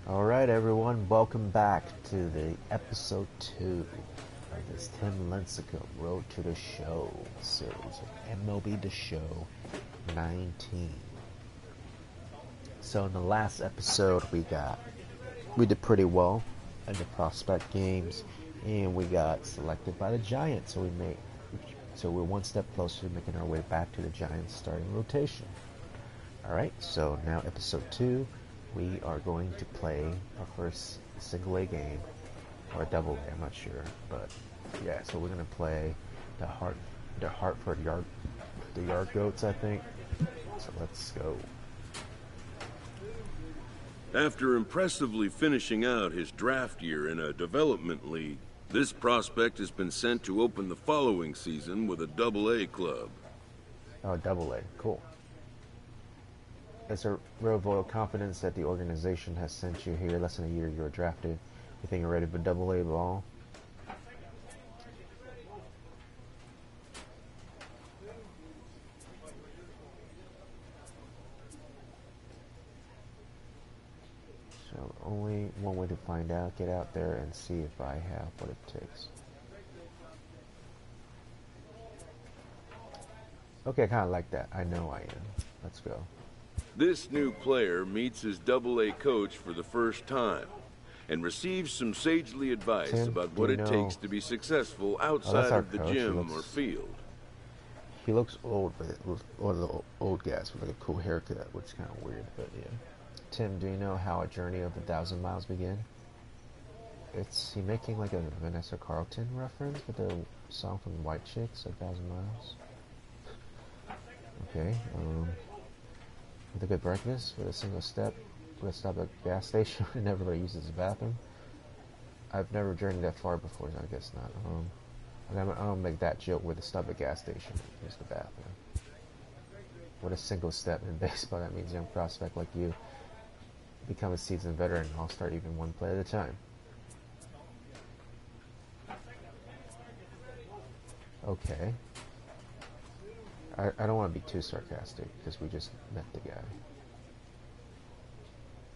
All right, everyone, welcome back to the episode 2 of this Tim Lincecum Road to the Show series of MLB The Show 19. So in the last episode, we did pretty well in the prospect games, and we got selected by the Giants. So we're one step closer to making our way back to the Giants starting rotation. All right, so now episode 2. We are going to play our first single A game, or a double A, I'm not sure, but yeah, so we're going to play the Hartford Yard Goats, I think. So let's go. After impressively finishing out his draft year in a development league, this prospect has been sent to open the following season with a Double A club. Oh, double A, cool. It's a real vote of confidence that the organization has sent you here. Less than a year you were drafted. You think you're ready for double A ball? So only one way to find out. Get out there and see if I have what it takes. Okay, I kind of like that. I know I am. Let's go. This new player meets his Double A coach for the first time and receives some sagely advice about what it takes to be successful outside of the gym or field. He looks old, but one of the old guys with like a cool haircut, which is kind of weird, but yeah. Tim, do you know how a journey of 1,000 miles began? Is he making like a Vanessa Carlton reference with the song from White Chicks, 1,000 Miles? Okay, with a good breakfast, with a single step, with a stop at a gas station, and everybody uses the bathroom. I've never journeyed that far before, so I guess not. I don't make that joke with a stop at a gas station, use the bathroom. With a single step in baseball, that means young prospect like you become a seasoned veteran. I'll start even one play at a time. Okay. I don't want to be too sarcastic because we just met the guy.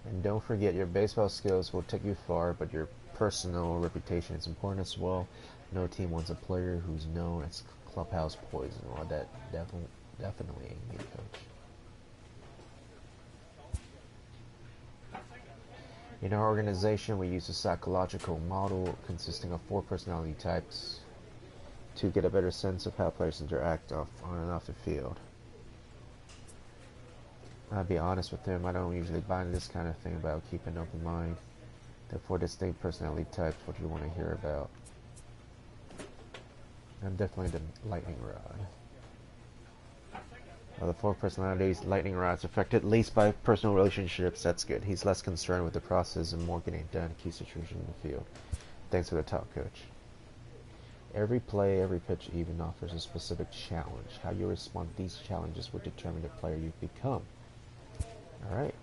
And don't forget, your baseball skills will take you far, but your personal reputation is important as well. No team wants a player who's known as clubhouse poison. Well, that definitely ain't me, coach. In our organization, we use a psychological model consisting of 4 personality types to get a better sense of how players interact on and off the field. I'll be honest with him, I don't usually buy into this kind of thing, but I'll keep an open mind. The 4 distinct personality types, what do you want to hear about? I'm definitely the lightning rod. Of the 4 personalities, lightning rod's affected least by personal relationships. That's good. He's less concerned with the process and more getting done in key situations in the field. Thanks for the talk, coach. Every play, every pitch even offers a specific challenge. How you respond to these challenges will determine the player you've become. Alright.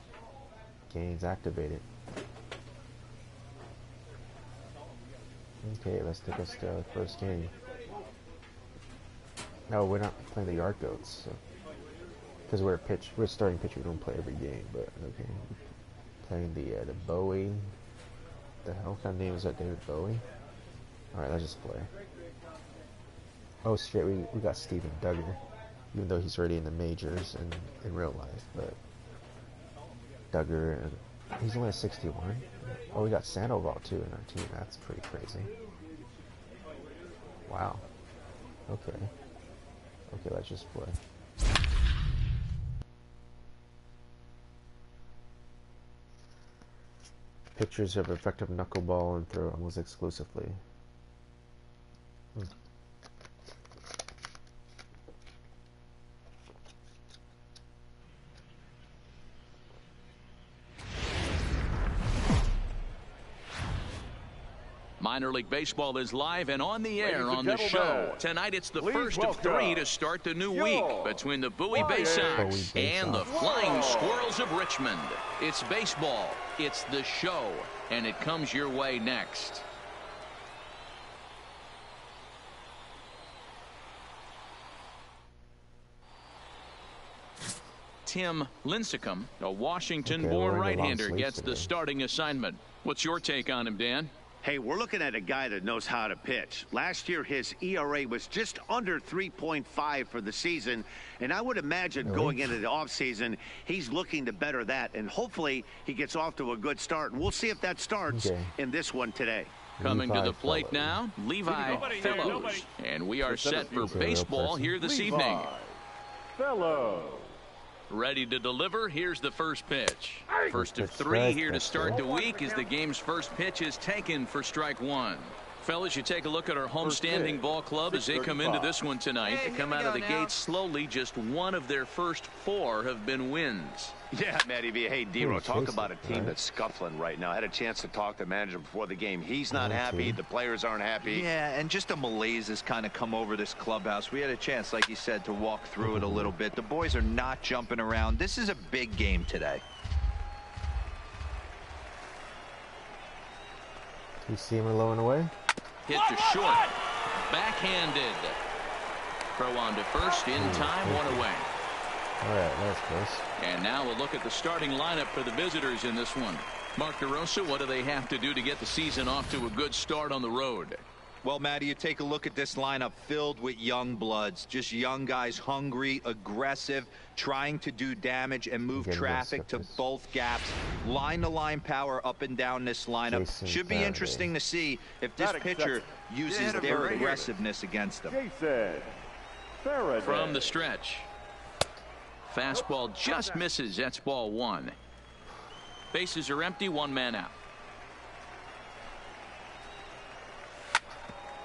Gains activated. Okay, let's take us to our first game. No, we're not playing the Yard Goats. Because we're starting pitch, we don't play every game, but okay. Playing the Bowie. The hell kind of name is that, David Bowie? Alright, let's just play. Oh shit, we got Steven Duggar, even though he's already in the majors and in real life, but Duggar, he's only at 61. Oh, we got Sandoval too in our team. That's pretty crazy. Wow. Okay, let's just play. Pictures of effective knuckleball and throw almost exclusively. Minor League Baseball is live and on the air on the show. Tonight it's the first of 3 to start the new week between the Bowie Bay Sox and the Flying Squirrels of Richmond. It's baseball, it's the show, and it comes your way next. Tim Lincecum, a Washington-born right-hander, gets the starting assignment. What's your take on him, Dan? Hey, we're looking at a guy that knows how to pitch. Last year, his ERA was just under 3.5 for the season, and I would imagine going into the offseason, he's looking to better that, and hopefully he gets off to a good start, and we'll see if that starts in this one today. Coming to the plate now, Levi Fellows, and we are set for baseball here this evening. Fellows. Ready to deliver. Here's the first pitch. First of three here to start the week as the game's first pitch is taken for strike one. Fellas, you take a look at our homestanding ball club as they come into this one tonight. They come out of the gate slowly. Just one of their first four have been wins. Yeah, Matty V. Hey, D-Ro, talk about a team that's scuffling right now. I had a chance to talk to the manager before the game. He's not happy. The players aren't happy. Yeah, and just a malaise has kind of come over this clubhouse. We had a chance, like you said, to walk through it a little bit. The boys are not jumping around. This is a big game today. You see him low and away? Hit to short. Backhanded. Throw on to first in time, one away. All right, that's close. And now we'll look at the starting lineup for the visitors in this one. Mark DeRosa, what do they have to do to get the season off to a good start on the road? Well, Matty, you take a look at this lineup filled with young bloods, just young guys, hungry, aggressive, trying to do damage and move traffic to both gaps. Line-to-line power up and down this lineup. Should be interesting to see if this pitcher uses their aggressiveness against them. From the stretch. Fastball just misses. That's ball one. Bases are empty. One man out.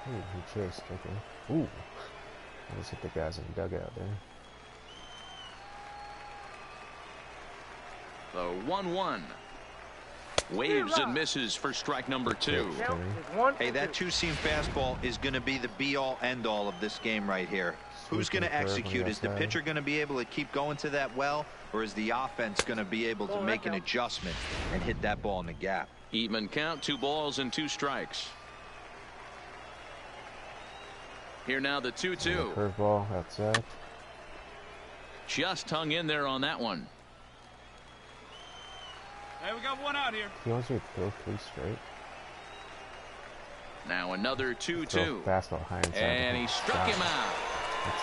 Ooh, he chased. Okay. Ooh. I just hit the guys in the dugout there. The 1-1. Waves and misses for strike number two. Hey, that two-seam fastball is going to be the be-all, end-all of this game right here. Who's going to execute? Is the pitcher going to be able to keep going to that well, or is the offense going to be able to make an adjustment and hit that ball in the gap? Even count, 2 balls and 2 strikes. Here now the 2-2. Curveball outside. Just hung in there on that one. Hey, we got one out here. He wants me to throw 3 straight. Now another 2-2. Fastball high inside. And he struck him out. Let's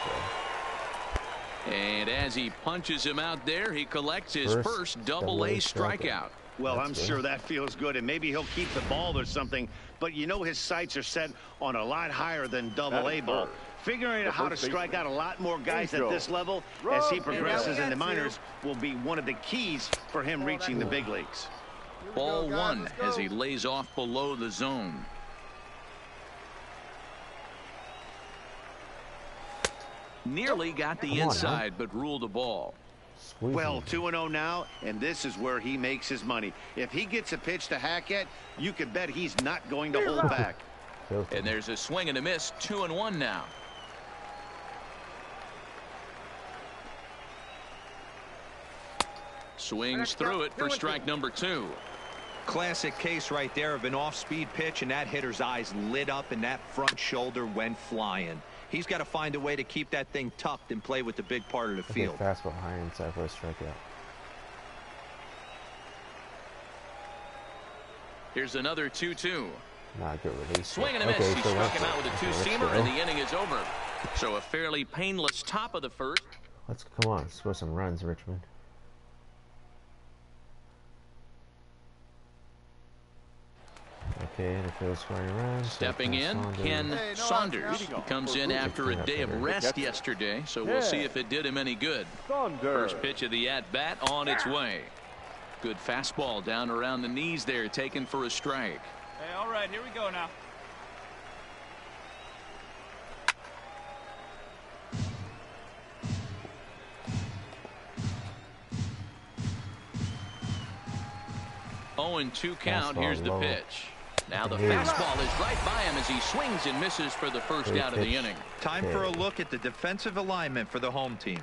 go. And as he punches him out there, he collects his first double-A strikeout. Well, I'm sure that feels good, and maybe he'll keep the ball or something, but you know his sights are set on a lot higher than double-A ball. Figuring out how to strike out a lot more guys at this level as he progresses in the minors will be one of the keys for him reaching the big leagues. Ball one as he lays off below the zone. Nearly got the inside, but ruled a ball. Well, 2-0 now, and this is where he makes his money. If he gets a pitch to hack at, you can bet he's not going to hold back. And there's a swing and a miss. 2-1 now. Swings through it for strike number 2. Classic case right there of an off-speed pitch, and that hitter's eyes lit up and that front shoulder went flying. He's got to find a way to keep that thing tucked and play with the big part of the field. Fastball high inside for a strikeout. Here's another 2-2. Not good release. Swing and a miss. He struck him out with a 2-seamer, and the inning is over. So a fairly painless top of the first. Come on, score some runs, Richmond. Okay, and if it was scoring runs. Stepping in, Ken Saunders. He comes in after a day of rest yesterday, so we'll see if it did him any good. First pitch of the at-bat on its way. Good fastball down around the knees there, taken for a strike. Hey, all right, here we go now. Oh, and 2 count. Here's the pitch. Now the fastball is right by him as he swings and misses for the first out of the inning. Time for a look at the defensive alignment for the home team.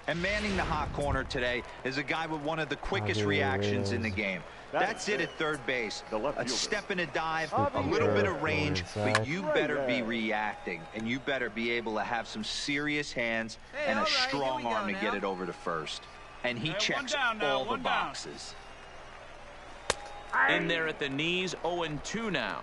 And manning the hot corner today is a guy with one of the quickest reactions in the game. That's it at third base. A step and a dive, a little bit of range, but you better be reacting, and you better be able to have some serious hands and a strong arm to get it over to first. and he checks all the boxes. In there at the knees, 0-2 now.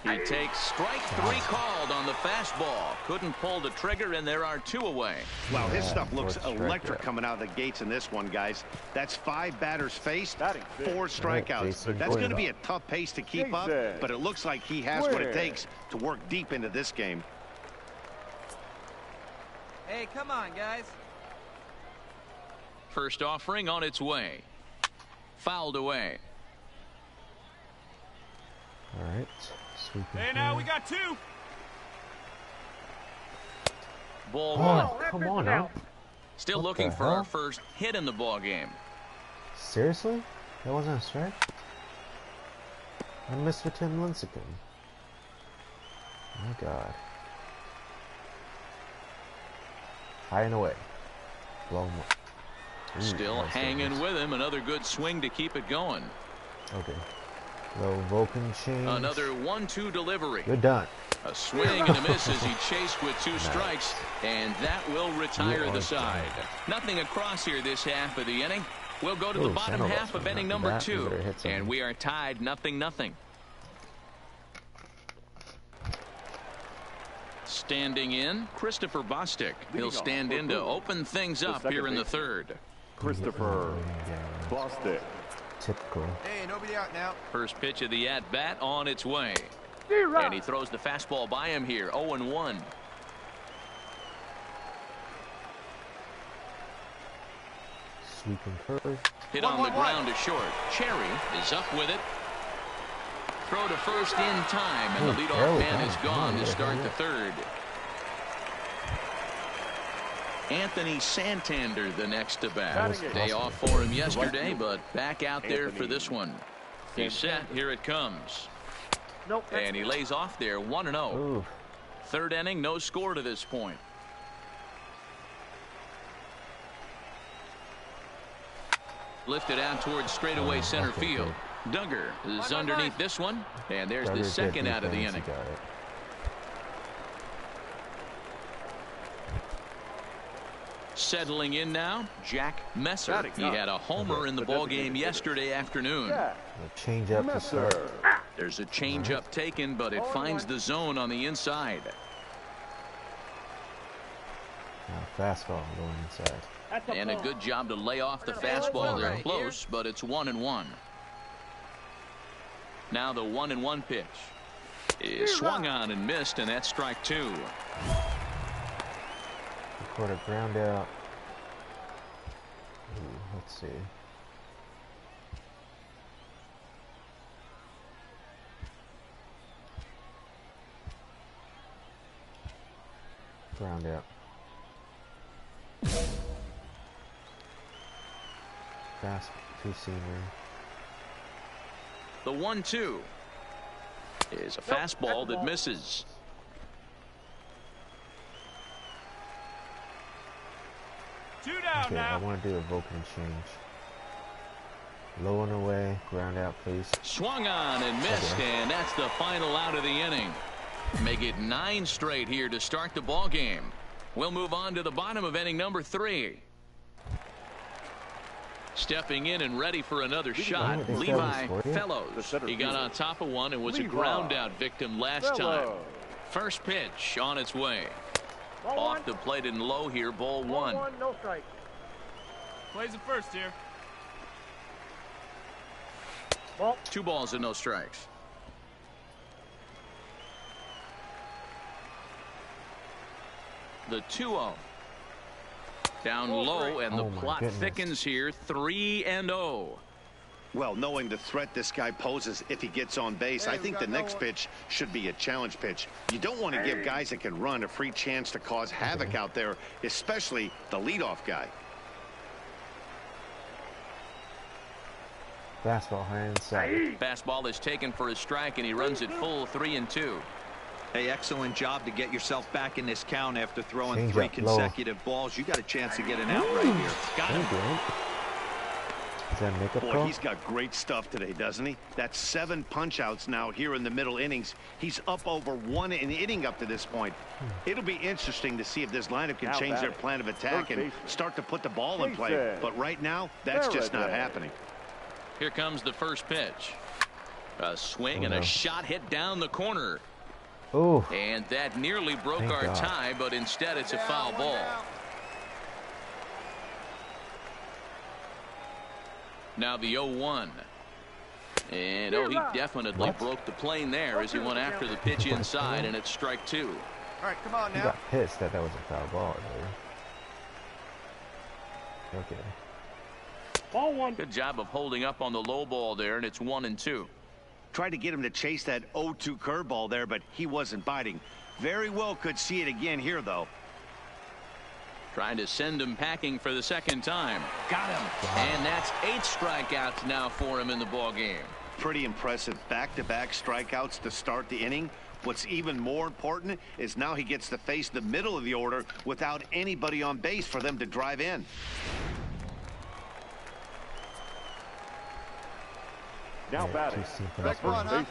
He takes strike 3 called on the fastball. Couldn't pull the trigger, and there are 2 away. Wow, his stuff looks electric coming out of the gates in this one, guys. That's 5 batters faced, 4 strikeouts. That's going to be a tough pace to keep up, but it looks like he has what it takes to work deep into this game. Hey, come on, guys. First offering on its way. Fouled away. All right. Hey, now we got 2. Ball 1. Come on now. Still What looking the for hell? our first hit in the ball game. Seriously? That wasn't a strike? I missed with Tim Lincecum. My God. High and away. Blow him up. Ooh, Still nice hanging goodness. with him. Another good swing to keep it going. Okay. Little Vulcan change. Another 1-2 delivery. You're done. A swing and a miss as he chased with 2 strikes, and that will retire the side. Nothing across here this half of the inning. We'll go to the bottom half of inning number 2, and we are tied 0-0. Standing in, Christopher Bostic. He'll stand in to open things up here in the 3rd. Christopher Bostic. Typical. Hey, nobody out now. First pitch of the at-bat on its way. And he throws the fastball by him here, 0-1. Sweeping curve. Hit on the ground to short. Cherry is up with it. Throw to first in time, and the leadoff man is gone to start the 3rd. Anthony Santander the next to bat. Day off for him yesterday, but back out there for this one. He's set. Here it comes. And he lays off there 1-0. 3rd inning, no score to this point. Lifted out towards straightaway center field. Duggar is underneath this one, and there's the 2nd out of the inning. Settling in now, Jack Messer. He had a homer in the ball game yesterday afternoon. Change up to start. There's a changeup taken, but it finds the zone on the inside. Fastball going inside. And a good job to lay off the fastball. They're close, but it's 1-1. Now the 1-1 pitch is swung on and missed, and that's strike 2. Record a ground out. Ooh, let's see. Ground out. Fast two-seamer. The 1-2 is a fastball that misses. Two down Okay, now. I want to do a Vulcan change. Low and away, ground out, please. Swung on and missed, and that's the final out of the inning. Make it 9 straight here to start the ball game. We'll move on to the bottom of inning number 3. Stepping in and ready for another shot, Levi Fellows. He got on top of one and was a ground out victim last time. First pitch on its way. Off the plate and low here, ball 1. No strike. Plays it first here. 2 balls and no strikes. The 2-0. Down low, and the plot thickens here, 3-0. Well, knowing the threat this guy poses if he gets on base, I think the next pitch should be a challenge pitch. You don't want to give guys that can run a free chance to cause havoc out there, especially the leadoff guy. Fastball high inside. Fastball is taken for a strike, and he runs it full, 3-2. Hey, excellent job to get yourself back in this count after throwing 3 consecutive balls. You got a chance to get an out right here. Got him. that make a Boy, pro? he's got great stuff today, doesn't he? That's 7 punch-outs now here in the middle innings. He's up over 1 an inning up to this point. It'll be interesting to see if this lineup can change their plan of attack and start to put the ball in play. But right now, that's just not happening. Here comes the first pitch. A swing and a shot hit down the corner. Oh. And that nearly broke our tie, but instead it's a foul ball. Now the 0-1. And he definitely broke the plane there as he went after the pitch inside, and it's strike 2. All right, come on now. He got pissed that was a foul ball there. Okay. Ball 1. Good job of holding up on the low ball there, and it's 1-2. Tried to get him to chase that 0-2 curveball there, but he wasn't biting. Very well could see it again here, though. Trying to send him packing for the second time. Got him. And that's 8 strikeouts now for him in the ball game. Pretty impressive back-to-back strikeouts to start the inning. What's even more important is now he gets to face the middle of the order without anybody on base for them to drive in. Now batting. The first baseman,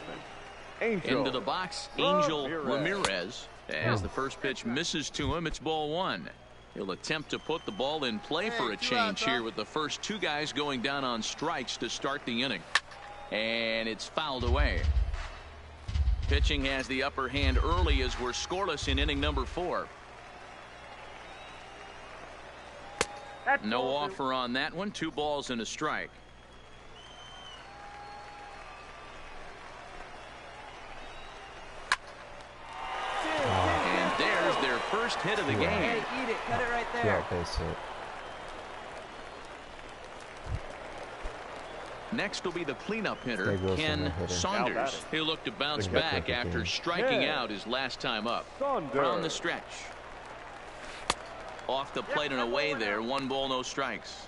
Angel. Into the box, Angel Ramirez. As the first pitch misses to him, it's ball 1. He'll attempt to put the ball in play for a change here with the first 2 guys going down on strikes to start the inning. And it's fouled away. Pitching has the upper hand early as we're scoreless in inning number 4. No offer on that one. 2 balls and a strike. And there's their first hit of the game. Hey, eat it. Cut it right there. Yeah, base hit. Next will be the cleanup hitter, Ken hitter. Saunders. He'll look to bounce back after striking out his last time up. From the stretch. Off the plate and away there. 1 ball, no strikes.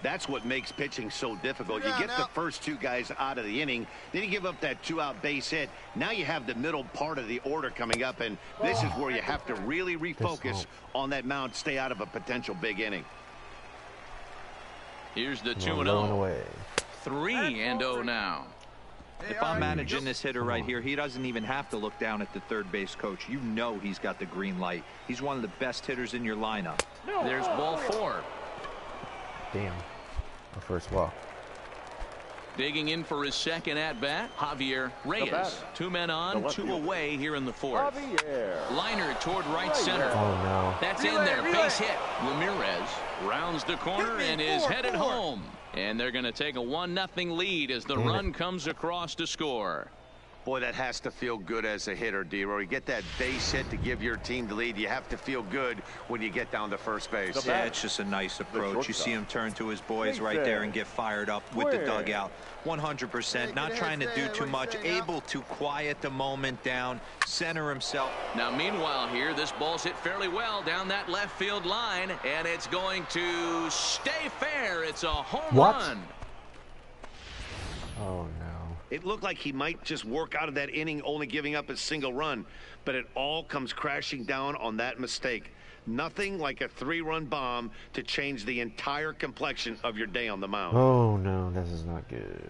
That's what makes pitching so difficult. You get the first 2 guys out of the inning, then you give up that 2-out base hit. Now you have the middle part of the order coming up, and this is where you have to really refocus on that mound, stay out of a potential big inning. Here's the 2-0. 3-0 now. If I'm managing this hitter right here, he doesn't even have to look down at the third base coach. You know he's got the green light. He's one of the best hitters in your lineup. There's ball 4. Damn. The first walk. Digging in for his second at-bat, Javier Reyes. 2 men on, 2 away here in the 4th. Liner toward right center. Oh, no. That's in there. Base hit. Ramirez rounds the corner and is headed home. And they're going to take a 1-0 lead as the run comes across to score. Boy, that has to feel good as a hitter, D-Roy. You get that base hit to give your team the lead. You have to feel good when you get down to first base. Yeah, it's just a nice approach. You see him turn to his boys right there and get fired up with the dugout. 100%, not trying to do too much, able to quiet the moment down, center himself. Now, meanwhile here, this ball's hit fairly well down that left field line, and it's going to stay fair. It's a home run. Oh, no. It looked like he might just work out of that inning, only giving up a single run, but it all comes crashing down on that mistake. Nothing like a 3-run bomb to change the entire complexion of your day on the mound. Oh, no, this is not good.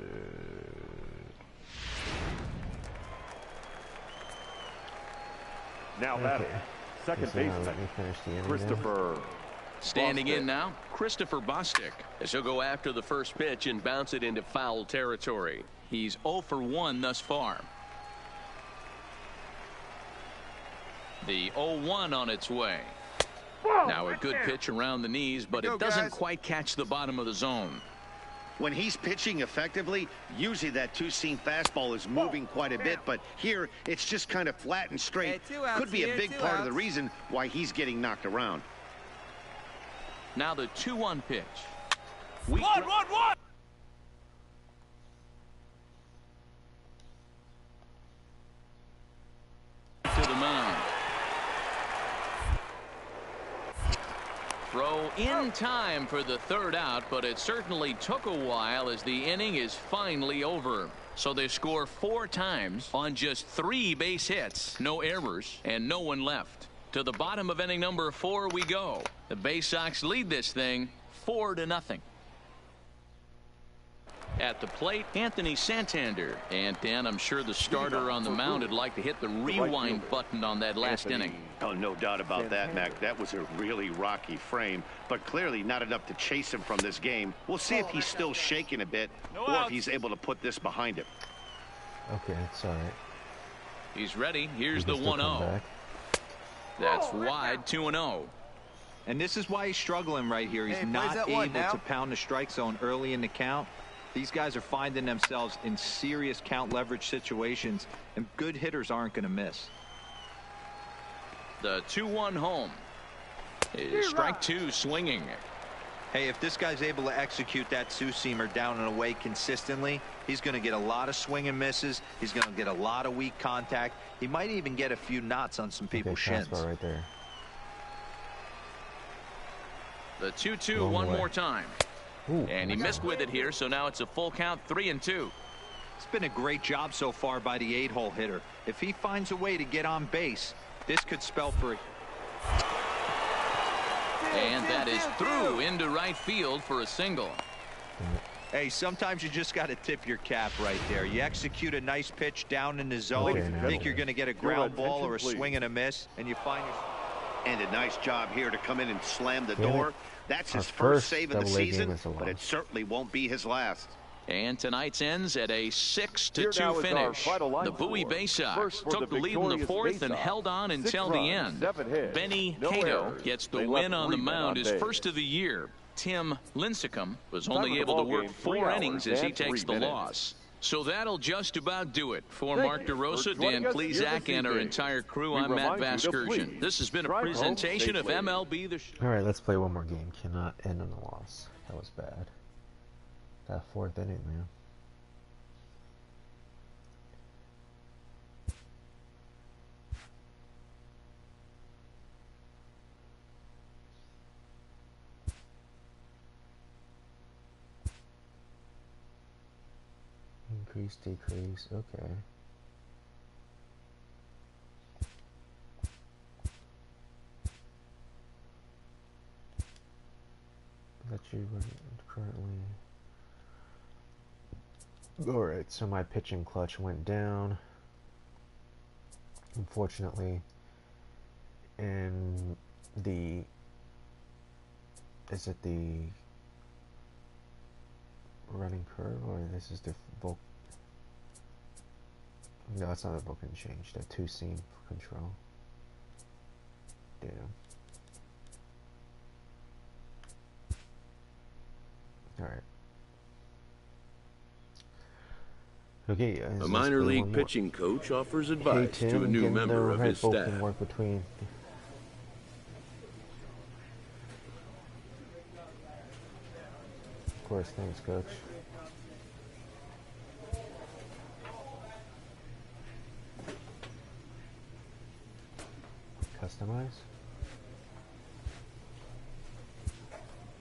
Now batting. Second baseman, Christopher. Standing in now, Christopher Bostic, as he'll go after the first pitch and bounce it into foul territory. He's 0 for 1 thus far. The 0-1 on its way. Now a good pitch around the knees, but it doesn't quite catch the bottom of the zone. When he's pitching effectively, usually that 2-seam fastball is moving quite a bit, but here it's just kind of flat and straight. Could be a big part of the reason why he's getting knocked around. Now the 2-1 pitch. One. To the mound. Throw in time for the 3rd out, but it certainly took a while as the inning is finally over. So they score 4 times on just 3 base hits, no errors, and no one left. To the bottom of inning number 4 we go. The Bay Sox lead this thing 4-0. At the plate, Anthony Santander. And Dan, I'm sure the starter on the mound would like to hit the rewind button on that last inning. Oh, no doubt about that, Mac. That was a really rocky frame, but clearly not enough to chase him from this game. We'll see if he's still shaking a bit or if he's able to put this behind him. Okay, it's all right. He's ready. Here's the 1-0. That's wide, 2-0. And this is why he's struggling right here. He's not able to pound the strike zone early in the count. These guys are finding themselves in serious count leverage situations, and good hitters aren't going to miss. The 2-1 home. Strike two swinging. Hey, if this guy's able to execute that two-seamer down and away consistently, he's going to get a lot of swing and misses. He's going to get a lot of weak contact. He might even get a few knots on some people's shins. Right there. The 2-2 one more time. Ooh, and he missed with it here, so now it's a full count, 3-2. It's been a great job so far by the 8-hole hitter. If he finds a way to get on base, this could spell for it. And that is through into right field for a single. Hey, sometimes you just got to tip your cap right there. You execute a nice pitch down in the zone, think you're going to get a ground ball or a swing and a miss, and you find yourself. And a nice job here to come in and slam the door. That's his first save of the season, but it certainly won't be his last. And tonight's ends at a 6-2 finish. The Bowie Bay Sox took the lead in the fourth and held on until the end. Benny Cato gets the win on the mound, his first of the year. Tim Lincecum was only able to work 4 innings as he takes the loss. So that'll just about do it. For Mark DeRosa, Dan Klezak, and our entire crew, I'm Matt Vasgersian. This has been a presentation of MLB The Show. All right, let's play one more game. Cannot end on a loss. That was bad. That 4th inning, man. Increase, decrease, okay. That you currently. Alright, so my pitching clutch went down, unfortunately, and is it the running curve, or this is the no, it's not the Vulcan change, the 2-seam control. Damn. Alright. Okay, a minor league pitching coach offers advice to a new member of his staff. Work between. Of course, thanks, coach. Customize.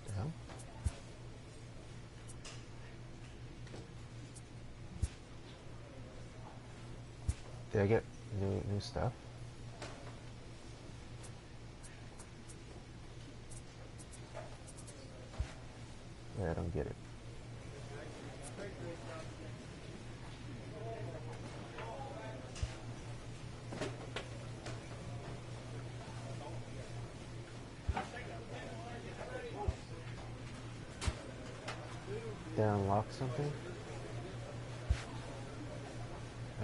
Yeah. Did I get new stuff? Yeah, I don't get it. Did I unlock something?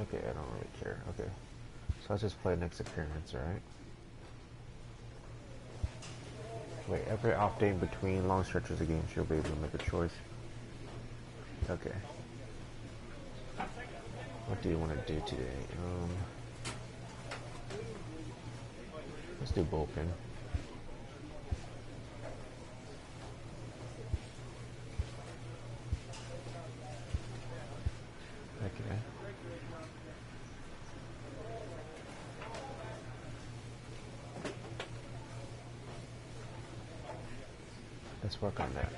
Okay, I don't really care. Okay. So let's just play next appearance, alright? Wait, every off day in between long stretches of games, you'll be able to make a choice. Okay. What do you want to do today? Let's do bullpen. Okay. Let's work on that.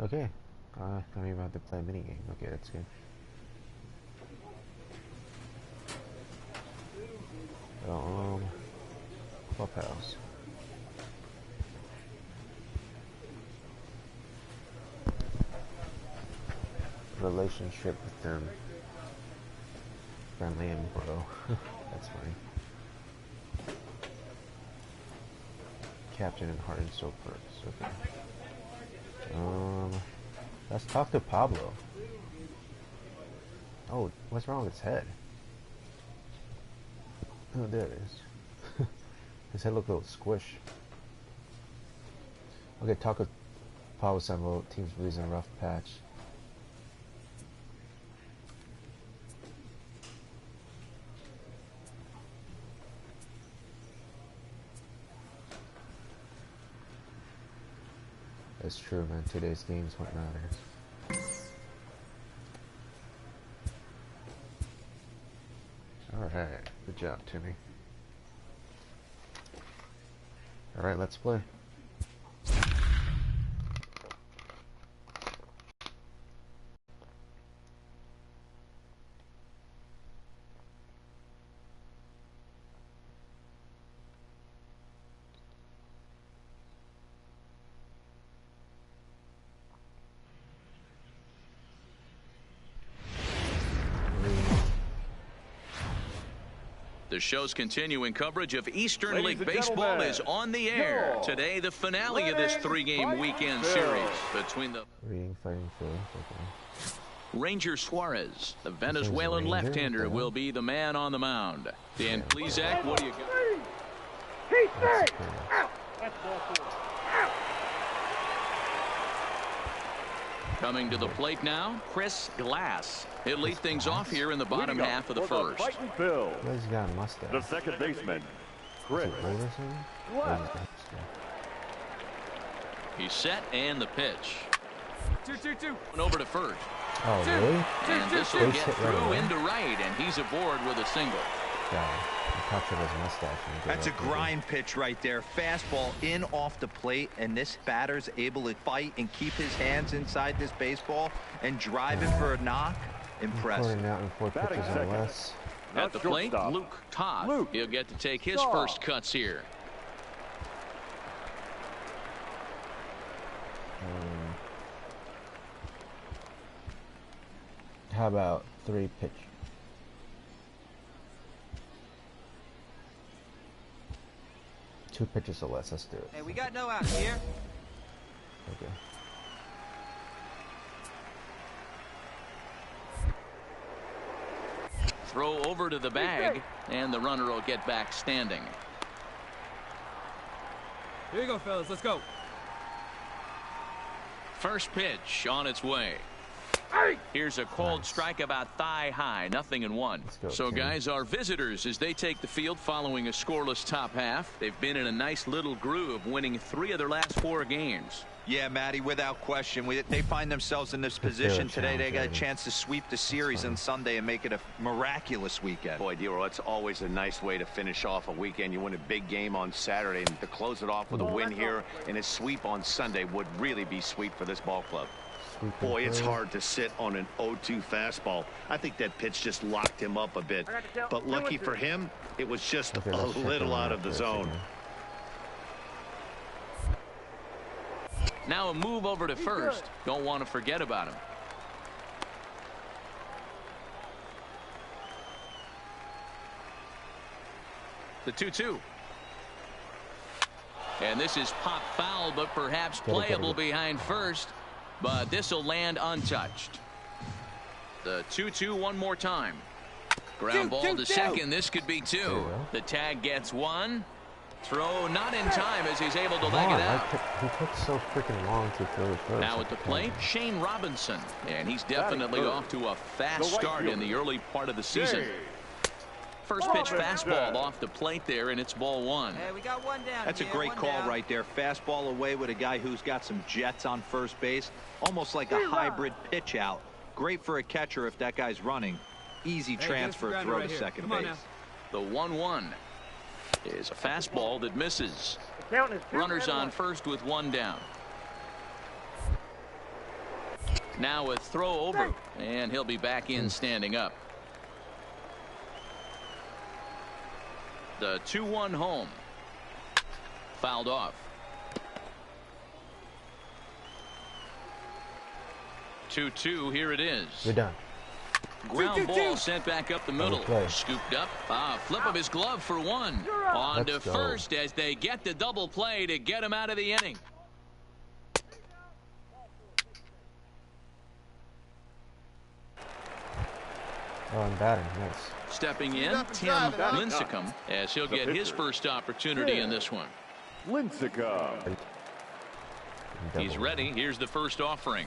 Okay. I don't even have to play a mini game. Okay, that's good. Clubhouse. Relationship with them. Friendly and bro. That's funny. Captain and heart and so forth. Okay. Let's talk to Pablo. Oh, what's wrong with his head? Oh, there it is. His head looked a little squish. Okay, talk with Pablo Sanvo. Team's reason rough patch. That's true, man. Today's game's what matters. Alright, good job, Timmy. Alright, let's play. The show's continuing coverage of Eastern League Baseball is on the air. Today, the finale of this three-game weekend series between the Ranger Suarez, the Venezuelan left-hander, will be the man on the mound. Dan Plesac, what do you got? Coming to the plate now, Chris Glass. He'll lead things off here in the bottom half of the first. He's got a mustache. The second baseman, Chris. He's set and the pitch. 2-2-2. And over to first. Oh, really? And this will get through into right, and he's aboard with a single. That's a grind pitch right there. Fastball in off the plate, and this batter's able to fight and keep his hands inside this baseball and drive it for a knock. Impressive. Out in 4 pitches or less. At the plate, Luke Todd. He'll get to take his first cuts here. How about 3 pitch? Two pitches or less. Let's do it. Hey, we got no out here. Okay. Throw over to the bag, and the runner will get back standing. Here you go, fellas. Let's go. First pitch on its way. Here's a cold strike about thigh high, 0-1. So, guys, our visitors, as they take the field following a scoreless top half, they've been in a nice little groove, winning 3 of their last 4 games. Yeah, Matty, without question. They find themselves in this position today. They got a chance to sweep the series on Sunday and make it a miraculous weekend. Boy, Dero, it's always a nice way to finish off a weekend. You win a big game on Saturday, and to close it off with a win here and a sweep on Sunday would really be sweet for this ball club. Boy, it's hard to sit on an 0-2 fastball. I think that pitch just locked him up a bit. But lucky for him, it was just a little out of the zone. Now a move over to first. Don't want to forget about him. The 2-2. And this is pop foul, but perhaps playable behind first. But this will land untouched. The 2-2 one more time. Ground ball to second. This could be 2. The tag gets 1. Throw not in time as he's able to leg it out. He took so freaking long to throw first. Now at the plate, Shane Robinson. And he's definitely off to a fast start in the early part of the season. First pitch fastball off the plate there, and it's ball 1. Hey, we got one down. That's a great call right there. Fastball away with a guy who's got some jets on first base. Almost like a hybrid pitch out. Great for a catcher if that guy's running. Easy transfer throw to second base. The 1-1 is a fastball that misses. Runners on first with 1 down. Now a throw over, and he'll be back in standing up. The 2-1 home. fouled off. 2-2, here it is. We're done. Ground ball sent back up the middle. Scooped up. Flip of his glove for one. On to first as they get the double play to get him out of the inning. Oh, I'm batting. Nice. Stepping in, Tim Lincecum, as he'll get his first opportunity in this one. Lincecum. He's ready. Here's the first offering.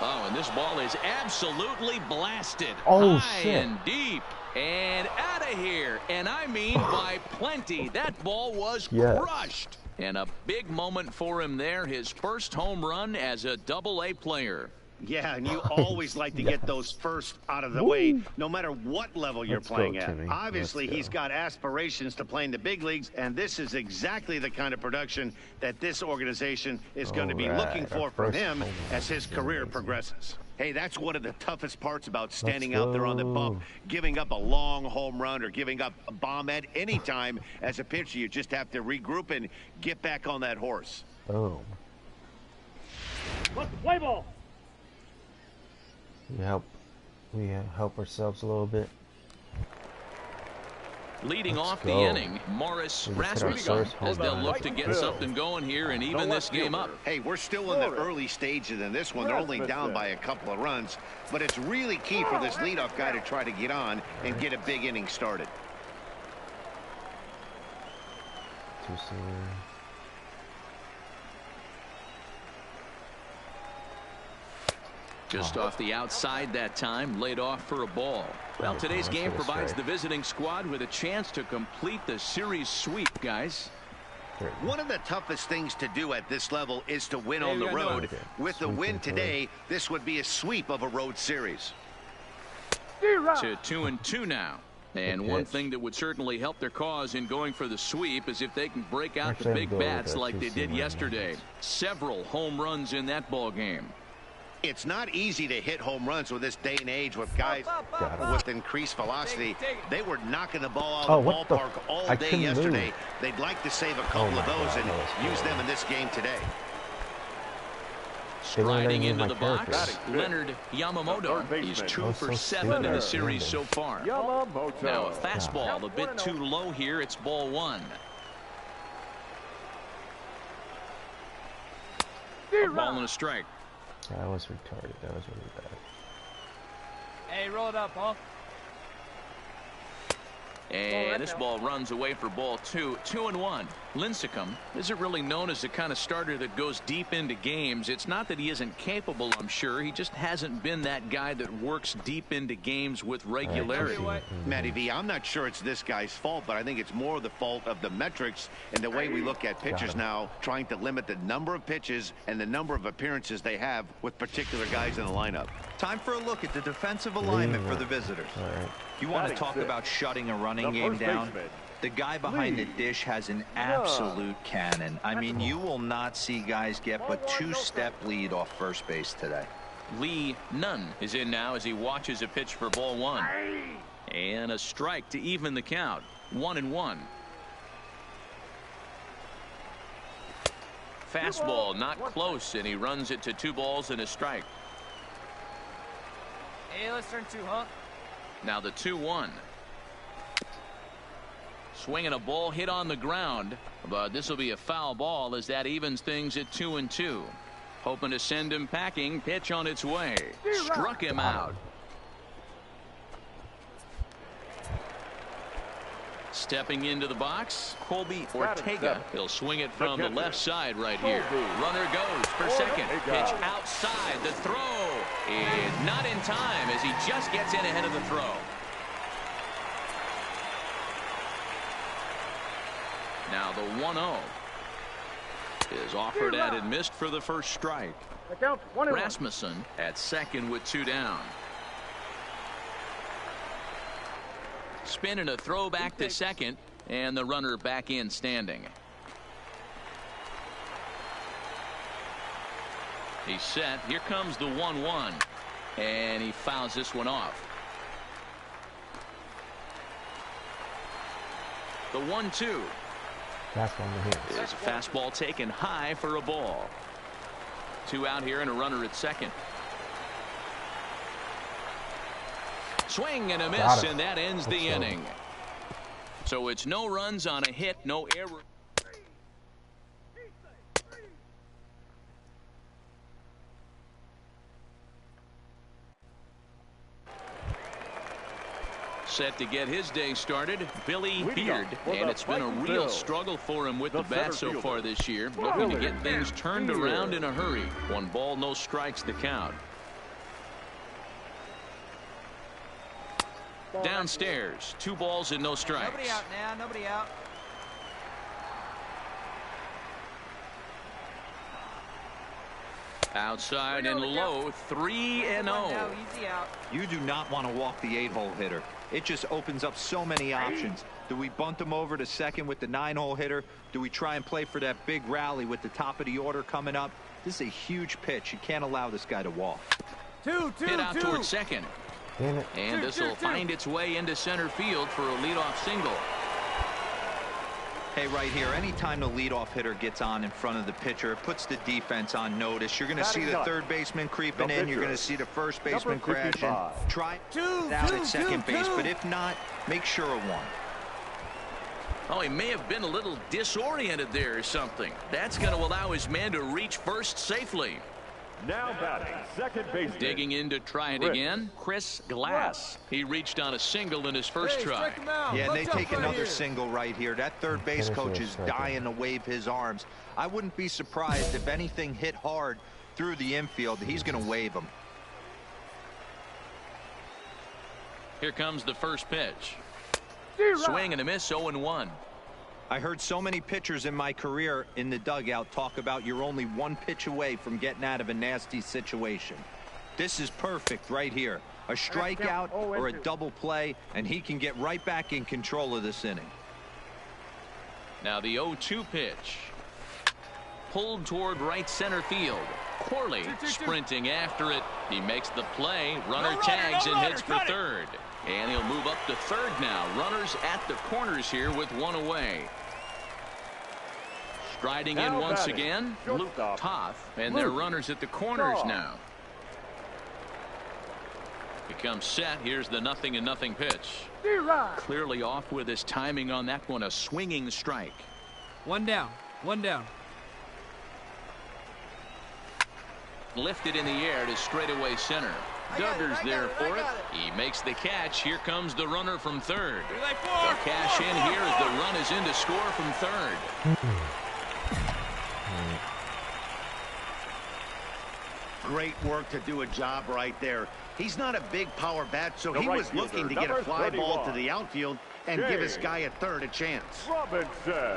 Oh, and this ball is absolutely blasted. Oh, high shit. And deep. And out of here. And I mean by plenty. That ball was crushed. And a big moment for him there. His first home run as a Double-A player. Yeah, and you always like to get those first out of the way, no matter what level you're playing at. Obviously, he's got aspirations to play in the big leagues, and this is exactly the kind of production that this organization is going to be looking for from him as his career progresses. Hey, that's one of the toughest parts about standing out there on the bump. Giving up a long home run or giving up a bomb at any time as a pitcher, you just have to regroup and get back on that horse. Boom. Let's play ball. We help ourselves a little bit. Leading off the inning, Morris Rasmussen, as they'll look to get something going here and even this game up. Hey, we're still in the early stages in this one. They're only down by a couple of runs, but it's really key for this leadoff guy to try to get on and get a big inning started. Too soon. Just off the outside that time, laid off for a ball. Well, today's game provides the visiting squad with a chance to complete the series sweep, guys. One of the toughest things to do at this level is to win on the road. With the win today, this would be a sweep of a road series. To 2-2 now. And one thing that would certainly help their cause in going for the sweep is if they can break out the big bats like they did yesterday. Several home runs in that ball game. It's not easy to hit home runs with this day and age with guys with increased velocity. They were knocking the ball out of the ballpark all day yesterday. They'd like to save a couple of those and use them in this game today. Striding into the box, Leonard Yamamoto. He's 2 for 7 in the series so far. Now a fastball a bit too low here. It's ball 1. A ball and a strike. That was retarded. That was really bad. Hey, roll it up, huh? And this ball runs away for ball 2. 2-1. Lincecum isn't really known as the kind of starter that goes deep into games. It's not that he isn't capable, I'm sure. He just hasn't been that guy that works deep into games with regularity. Matty V, I'm not sure it's this guy's fault, but I think it's more the fault of the metrics and the way we look at pitchers now, trying to limit the number of pitches and the number of appearances they have with particular guys in the lineup. Time for a look at the defensive alignment for the visitors. You want to talk about shutting a running game down? The guy behind the dish has an absolute cannon. I mean, you will not see guys get but 2-step lead off first base today. Lee Nunn is in now as he watches a pitch for ball 1. And a strike to even the count. 1-1. Fastball not close, and he runs it to 2 balls and a strike. Hey, let's turn 2, huh? Now the 2-1. Swinging a ball hit on the ground, but this will be a foul ball as that evens things at 2-2. Hoping to send him packing. Pitch on its way. Struck him out. Stepping into the box, Colby Ortega. He'll swing it from the left side right here. Runner goes for second. Pitch outside. The throw is not in time as he just gets in ahead of the throw. Now the 1-0 is offered at and missed for the first strike. Rasmussen at second with 2 down. Spin and a throw back to second, and the runner back in standing. He's set. Here comes the 1-1, and he fouls this one off. The 1-2. Fastball in the hands. There's a fastball taken high for a ball. 2 out here and a runner at second. Swing and a miss, and that ends the inning. So it's no runs on a hit, no error. Set to get his day started, Billy Beard, and it's been a real struggle for him with the bat so far this year, looking to get things turned around in a hurry. 1 ball, no strikes the count. Downstairs, 2 balls and no strikes. Nobody out now, nobody out. Outside and low, 3-0. Easy out. You do not want to walk the 8-hole hitter. It just opens up so many options. Do we bunt him over to second with the 9-hole hitter? Do we try and play for that big rally with the top of the order coming up? This is a huge pitch. You can't allow this guy to walk. Hit out towards second. Damn it. And this will find its way into center field for a leadoff single. Hey, right here, anytime the leadoff hitter gets on in front of the pitcher, it puts the defense on notice. You're going to see the third baseman creeping in. You're going to see the first baseman crashing. Try out at second base, but if not, make sure of 1. Oh, he may have been a little disoriented there or something. That's going to allow his man to reach first safely. Now batting, second baseman. Digging in to try it again, Chris Glass. He reached on a single in his first try. Yeah, and they take another single right here. That third base coach is dying to wave his arms. I wouldn't be surprised if anything hit hard through the infield. He's going to wave them. Here comes the first pitch. Swing and a miss, 0-1. I heard so many pitchers in my career in the dugout talk about you're only 1 pitch away from getting out of a nasty situation. This is perfect right here. A strikeout or a double play, and he can get right back in control of this inning. Now the 0-2 pitch. Pulled toward right center field. Corley sprinting after it. He makes the play. Runner tags and hits for third. And he'll move up to third now. Runners at the corners here with 1 away. Striding in once again, Luke Toth, and their runners at the corners now. Becomes set. Here's the 0-0 pitch. Clearly off with his timing on that one. A swinging strike. 1 down. 1 down. Lifted in the air to straightaway center. Duggar's there for it. He makes the catch. Here comes the runner from third. They'll cash in here as the run is in to score from third. Great work to do a job right there. He's not a big power bat, so he was looking to get a fly ball to the outfield and give his guy at third a chance.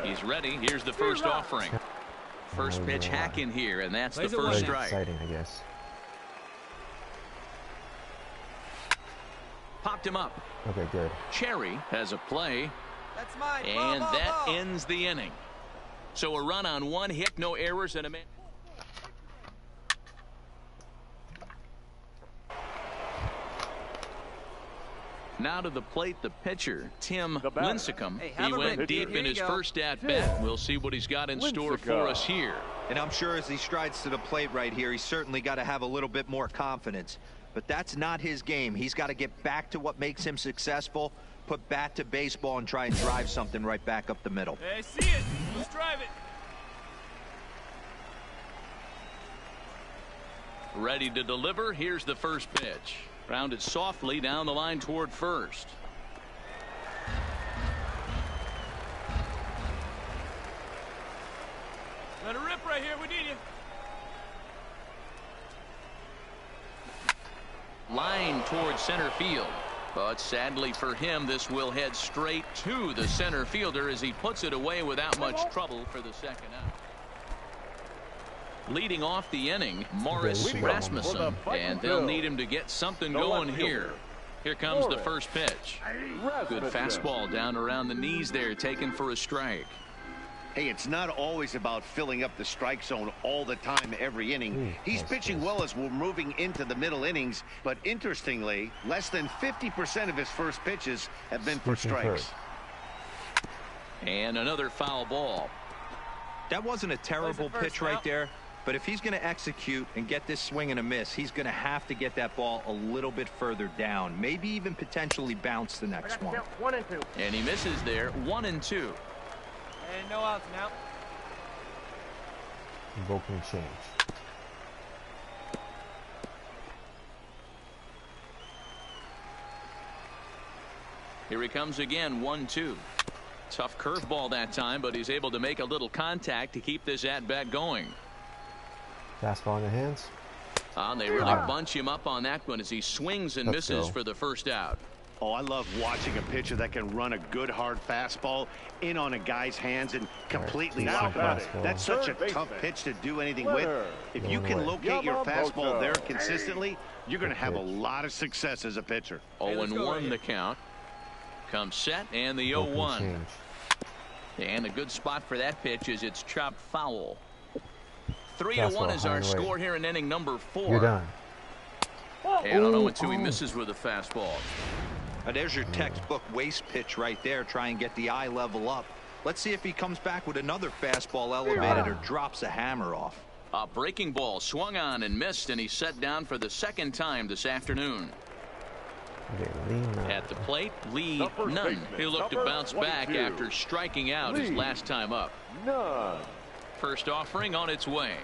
He's ready. Here's the first offering. First pitch hack in here, and that's the first strike. Exciting, I guess. Popped him up. Okay, good. Cherry has a play. That's mine. And that ends the inning. So a run on 1 hit, no errors, and a man. Now to the plate, the pitcher, Tim Lincecum. He went deep in his first at-bat. We'll see what he's got in store for us here. And I'm sure as he strides to the plate right here, he's certainly got to have a little bit more confidence. But that's not his game. He's got to get back to what makes him successful, put bat to baseball, and try and drive something right back up the middle. Hey, I see it. Let's drive it. Ready to deliver. Here's the first pitch. Grounded softly down the line toward first. Let it rip right here. We need you. Line towards center field. But sadly for him, this will head straight to the center fielder as he puts it away without much trouble for the second out. Leading off the inning, Morris Rasmussen, and they'll need him to get something going here. Here comes the first pitch. Good fastball down around the knees there, taken for a strike. Hey, it's not always about filling up the strike zone all the time every inning. He's pitching well as we're moving into the middle innings, but interestingly, less than 50% of his first pitches have been for strikes. And another foul ball. That wasn't a terrible pitch right there, but if he's going to execute and get this swing and a miss, he's going to have to get that ball a little bit further down, maybe even potentially bounce the next one. 1 and 2. And he misses there. 1 and 2. And no outs now. Invoking change. Here he comes again. 1-2. Tough curveball that time, but he's able to make a little contact to keep this at-bat going. Fastball in the hands. They really bunch him up on that one as he swings and misses for the first out. Oh, I love watching a pitcher that can run a good hard fastball in on a guy's hands and completely lock it up. That's such a tough pitch to do anything with. If you can locate your fastball there consistently, you're going to have a lot of success as a pitcher. 0-1 the count. Comes set and the 0-1. And a good spot for that pitch is it's chopped foul. 3-1 is our score here in inning number 4. You're done. And on 0-2 he misses with a fastball. There's your textbook waste pitch right there. Try and get the eye level up. Let's see if he comes back with another fastball elevated or drops a hammer off. A breaking ball swung on and missed, and he's set down for the second time this afternoon. At the plate, Lee Nunn. He'll look to bounce back after striking out his last time up. First offering on its way.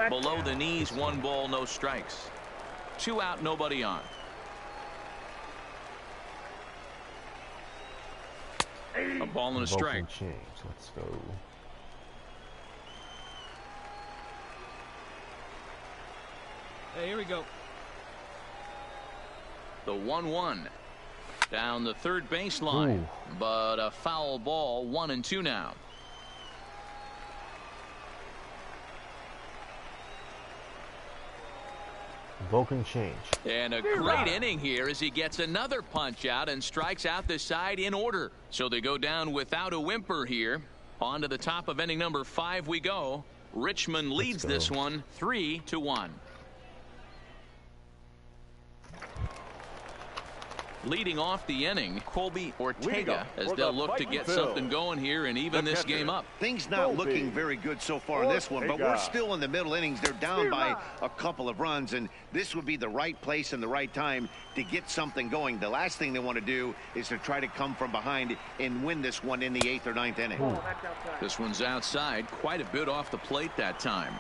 Below the knees, 1 ball, no strikes. 2 out, nobody on. A ball and a strike. Let's go. Hey, here we go. The 1-1 down the third baseline, but a foul ball. 1-2 now. Invoking change. And a great inning here as he gets another punch out and strikes out the side in order. So they go down without a whimper here. On to the top of inning number 5 we go. Richmond leads this one 3-1. Leading off the inning, Colby Ortega, as they'll look to get something going here and even this game up. Things not looking very good so far in this one, but we're still in the middle innings. They're down by a couple of runs, and this would be the right place and the right time to get something going. The last thing they want to do is to try to come from behind and win this one in the 8th or 9th inning. This one's outside, quite a bit off the plate that time.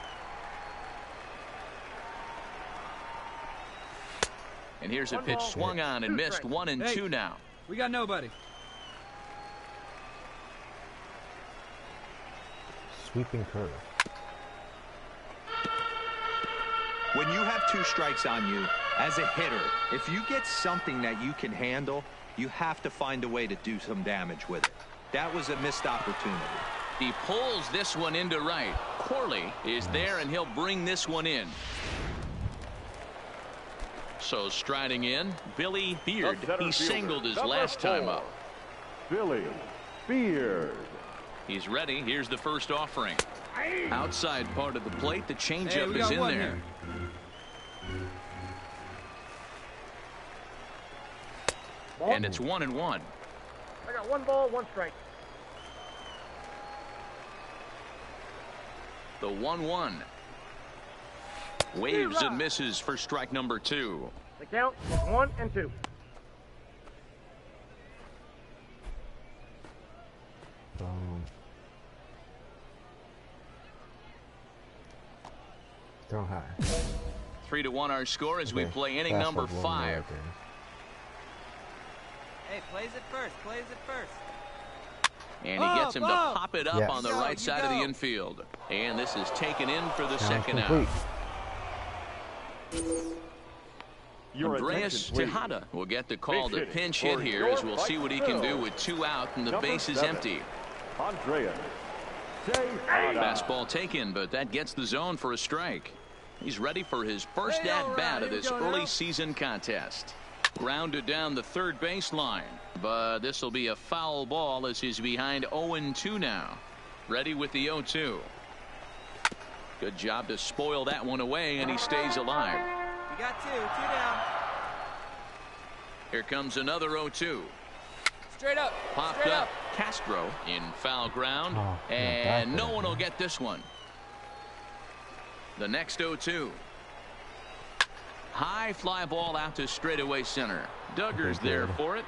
And here's a pitch swung on and missed. 1-2 now. We got nobody. Sweeping curve. When you have 2 strikes on you as a hitter, if you get something that you can handle, you have to find a way to do some damage with it. That was a missed opportunity. He pulls this one into right. Corley is there, and he'll bring this one in. So striding in, Billy Beard. He singled his last time up. Billy Beard. He's ready. Here's the first offering. Outside part of the plate. The changeup is in there. And it's 1-1. I got 1 ball, 1 strike. The 1-1. Waves and misses for strike number 2. The count is 1-2. Throw high. 3-1 our score as we play inning number 5. Hey, plays it first. Plays it first. And he gets him to pop it up on the right side of the infield. And this is taken in for the second out. Andreas Tejada will get the call to pinch hit here as we'll see what he can do with 2 out and the base is empty. Andreas Tejada. Fastball taken, but that gets the zone for a strike. He's ready for his first at-bat of this early season contest. Grounded down the third baseline, but this will be a foul ball as he's behind 0-2 now. Ready with the 0-2. Good job to spoil that one away, and he stays alive. You got 2 down. Here comes another 0-2. Straight up. Popped Straight up. up. Castro in foul ground. Oh, and no one will get this one. The next 0-2. High fly ball out to straightaway center. Duggar's there for it.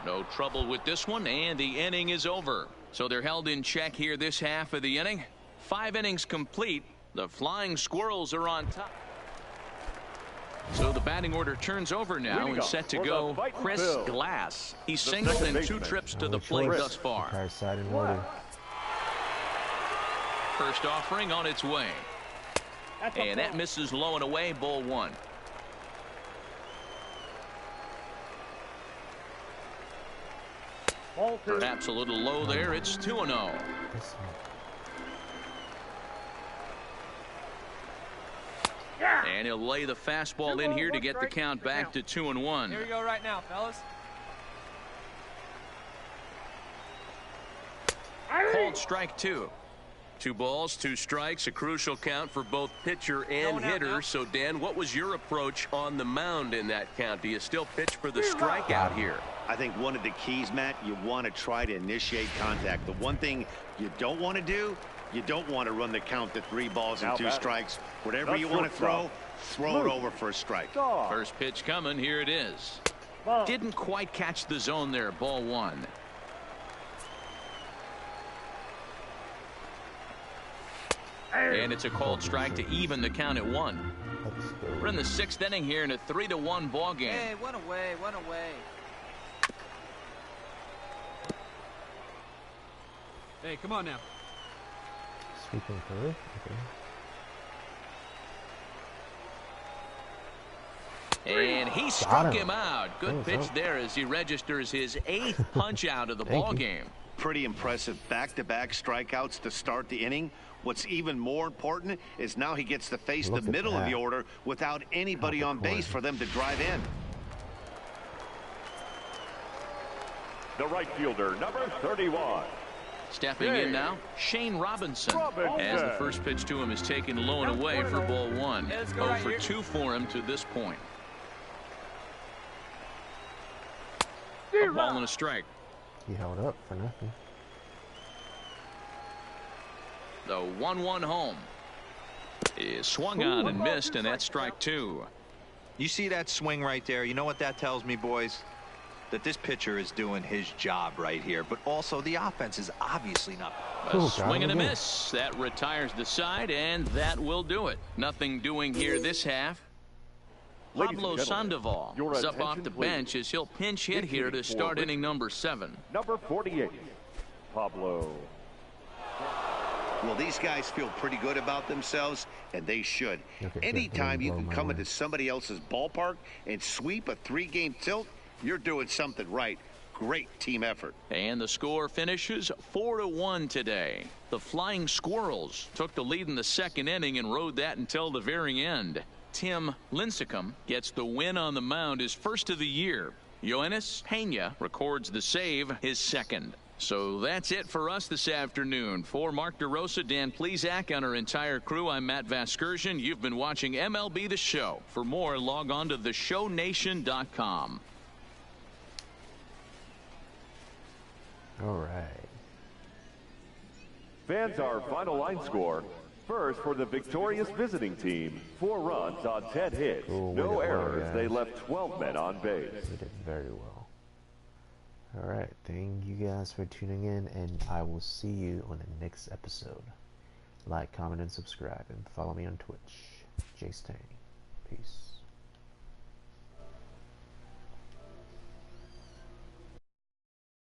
No trouble with this one, and the inning is over. So they're held in check here this half of the inning. 5 innings complete. The Flying Squirrels are on top. So the batting order turns over now and set to go Chris Glass. He's singled in 2 trips to the plate thus far. First offering on its way. And that misses low and away, ball 1. Perhaps a little low there. It's 2-0. And he'll lay the fastball in here to get the count back to 2-1. Here we go right now, fellas. Called strike 2. 2 balls, 2 strikes, a crucial count for both pitcher and hitter. So, Dan, what was your approach on the mound in that count? Do you still pitch for the strikeout here? I think one of the keys, Matt, you want to try to initiate contact. The one thing you don't want to do, you don't want to run the count to 3 balls and 2 strikes. Whatever you want to throw it over for a strike. First pitch coming. Here it is. Didn't quite catch the zone there. Ball 1. And it's a called strike to even the count at 1. We're in the 6th inning here in a 3-1 ball game. Hey, one away, one away. Hey, come on now. Sweeping curve. Okay. And he struck him out. Good pitch there as he registers his 8th punch out of the ball game. Pretty impressive back-to-back strikeouts to start the inning. What's even more important is now he gets to face the middle of the order without anybody on base for them to drive in. The right fielder, number 31. Stepping in now, Shane Robinson. As the first pitch to him is taken low and away for ball 1. 0 for 2 for him to this point. A ball and a strike. He held up for nothing. The 1-1 home is swung on and missed, and that's strike 2. You see that swing right there? You know what that tells me, boys? That this pitcher is doing his job right here, but also the offense is obviously not. A swing and a miss. That retires the side, and that will do it. Nothing doing here this half. Pablo Sandoval is up off the bench as he'll pinch hit here to start inning number 7. Number 48, Pablo. Well, these guys feel pretty good about themselves, and they should. Anytime you can come into somebody else's ballpark and sweep a 3-game tilt, you're doing something right. Great team effort. And the score finishes 4-1 today. The Flying Squirrels took the lead in the 2nd inning and rode that until the very end. Tim Lincecum gets the win on the mound, his first of the year. Yoenis Pena records the save, his 2nd. So that's it for us this afternoon. For Mark DeRosa, Dan Plesac, and our entire crew, I'm Matt Vasgersian. You've been watching MLB The Show. For more, log on to theshownation.com. All right. Fans, our final line score. First, for the victorious visiting team, 4 runs on 10 hits. No errors. They left 12 men on base. We did very well. All right. Thank you guys for tuning in, and I will see you on the next episode. Like, comment, and subscribe, and follow me on Twitch. Jay Stang.